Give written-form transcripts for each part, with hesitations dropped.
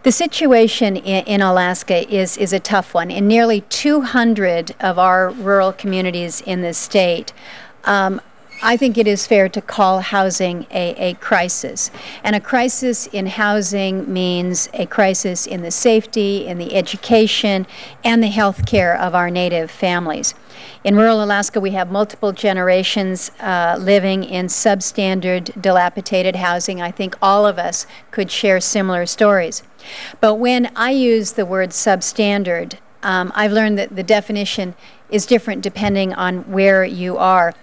The situation in Alaska is a tough one. In nearly 200 of our rural communities in this state, I think it is fair to call housing a crisis. And a crisis in housing means a crisis in the safety, in the education, and the health care of our native families. In rural Alaska, we have multiple generations living in substandard, dilapidated housing. I think all of us could share similar stories. But when I use the word substandard, I've learned that the definition is different depending on where you are.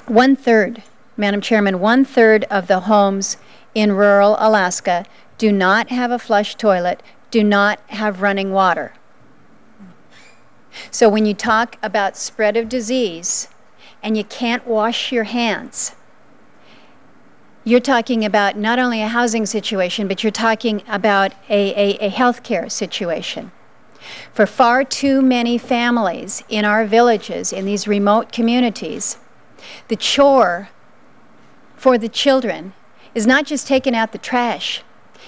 1/3, Madam Chairman, 1/3 of the homes in rural Alaska do not have a flush toilet, do not have running water. So when you talk about spread of disease and you can't wash your hands, you're talking about not only a housing situation, but you're talking about a healthcare situation. For far too many families in our villages, in these remote communities, the chore for the children is not just taking out the trash,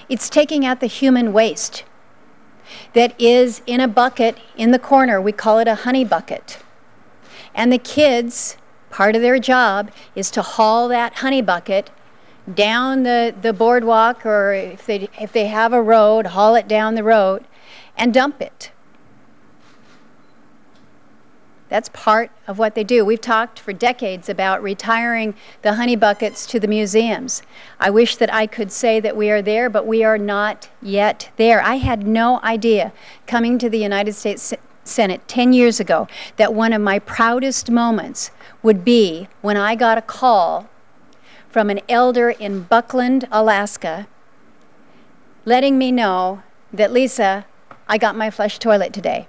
it's taking out the human waste that is in a bucket in the corner. We call it a honey bucket. And the kids, part of their job is to haul that honey bucket down the boardwalk, or if they have a road, haul it down the road and dump it. That's part of what they do. We've talked for decades about retiring the honey buckets to the museums. I wish that I could say that we are there, but we are not yet there. I had no idea, coming to the United States Senate 10 years ago, that one of my proudest moments would be when I got a call from an elder in Buckland, Alaska, letting me know that, Lisa, I got my flush toilet today.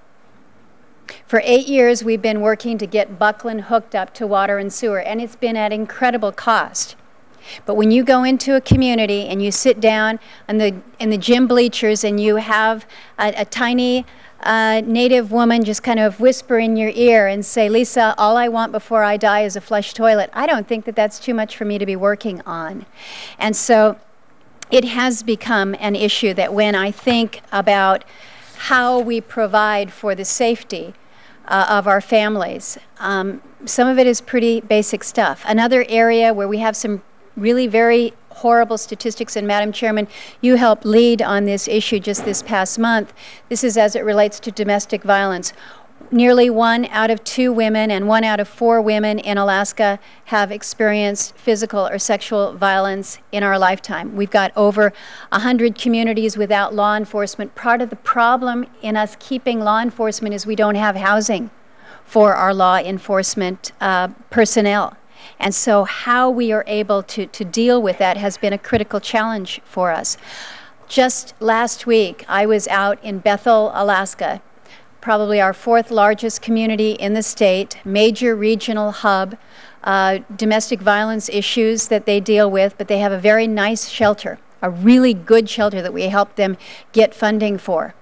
For 8 years, we've been working to get Buckland hooked up to water and sewer, and it's been at incredible cost. But when you go into a community and you sit down in the gym bleachers and you have a tiny native woman just kind of whisper in your ear and say, Lisa, all I want before I die is a flush toilet, I don't think that that's too much for me to be working on. And so it has become an issue that when I think about how we provide for the safety of our families, some of it is pretty basic stuff. Another area where we have some really very horrible statistics, and Madam Chairman, you helped lead on this issue just this past month. This is as it relates to domestic violence. Nearly 1 out of 2 women and 1 out of 4 women in Alaska have experienced physical or sexual violence in our lifetime. We've got over 100 communities without law enforcement. Part of the problem in us keeping law enforcement is we don't have housing for our law enforcement personnel. And so how we are able to deal with that has been a critical challenge for us. Just last week, I was out in Bethel, Alaska, probably our 4th largest community in the state, major regional hub, domestic violence issues that they deal with, but they have a very nice shelter, a really good shelter that we help them get funding for.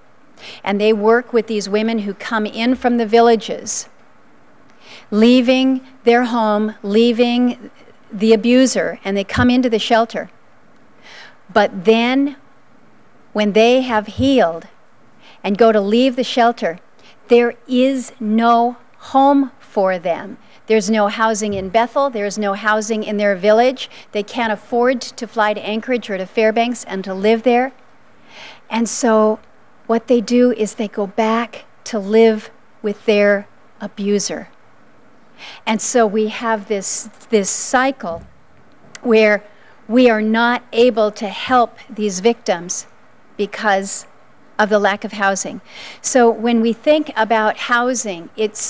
And they work with these women who come in from the villages, leaving their home, leaving the abuser, and they come into the shelter. But then, when they have healed and go to leave the shelter, there is no home for them. There's no housing in Bethel. There's no housing in their village. They can't afford to fly to Anchorage or to Fairbanks and to live there. And so what they do is they go back to live with their abuser. And so we have this cycle where we are not able to help these victims because of the lack of housing. So when we think about housing, it's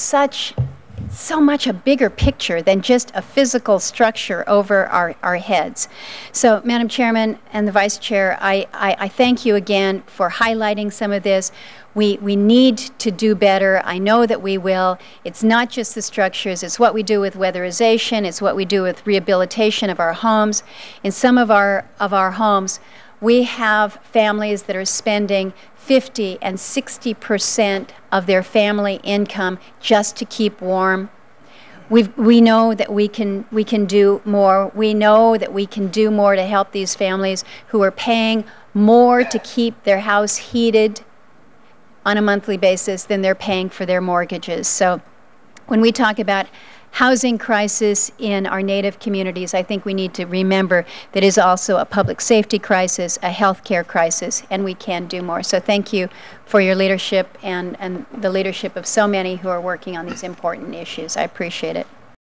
so much a bigger picture than just a physical structure over our heads. So, Madam Chairman and the Vice Chair, I thank you again for highlighting some of this. We need to do better. I know that we will. It's not just the structures. It's what we do with weatherization. It's what we do with rehabilitation of our homes. In some of our homes, we have families that are spending 50 and 60% of their family income just to keep warm. We know that we can do more. We know that we can do more to help these families who are paying more to keep their house heated on a monthly basis than they're paying for their mortgages. So when we talk about housing crisis in our Native communities, I think we need to remember that it is also a public safety crisis, a health care crisis, and we can do more. So thank you for your leadership and the leadership of so many who are working on these important issues. I appreciate it.